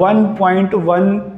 1.1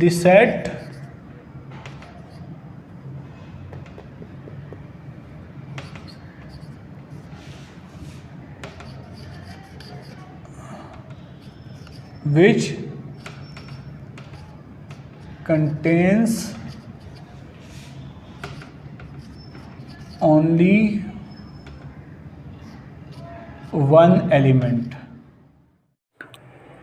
the set which contains only one element.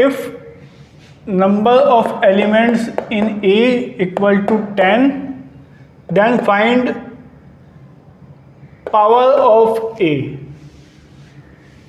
if number of elements in A equal to 10 then find power of A.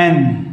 n,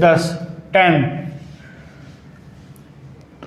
10.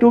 2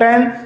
10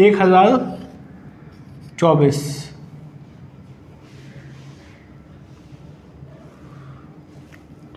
1024.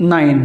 9.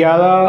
11